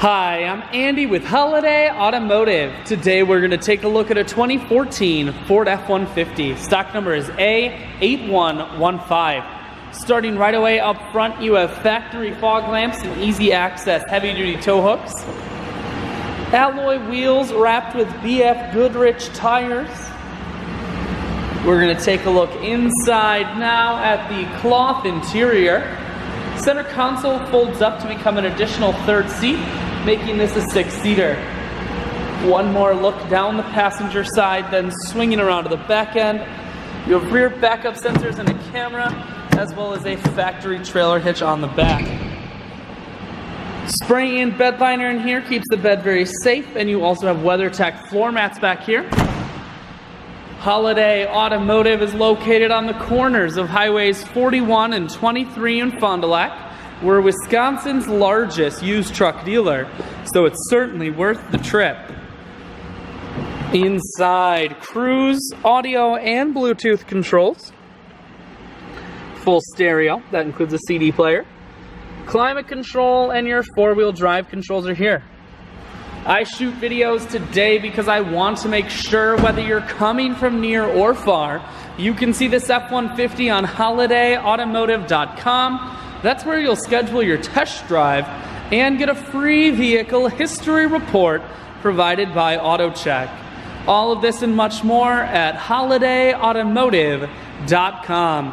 Hi, I'm Andy with Holiday Automotive. Today we're going to take a look at a 2014 Ford F-150. Stock number is A8115. Starting right away up front, you have factory fog lamps and easy access heavy-duty tow hooks. Alloy wheels wrapped with BF Goodrich tires. We're going to take a look inside now at the cloth interior. Center console folds up to become an additional third seat, making this a 6-seater. One more look down the passenger side, then swinging around to the back end. You have rear backup sensors and a camera, as well as a factory trailer hitch on the back. Spray-in bed liner in here keeps the bed very safe, and you also have WeatherTech floor mats back here. Holiday Automotive is located on the corners of highways 41 and 23 in Fond du Lac. We're Wisconsin's largest used truck dealer, so it's certainly worth the trip. Inside, cruise, audio, and Bluetooth controls. Full stereo, that includes a CD player. Climate control and your four-wheel drive controls are here. I shoot videos today because I want to make sure whether you're coming from near or far, you can see this F-150 on holidayautomotive.com. That's where you'll schedule your test drive and get a free vehicle history report provided by AutoCheck. All of this and much more at holidayautomotive.com.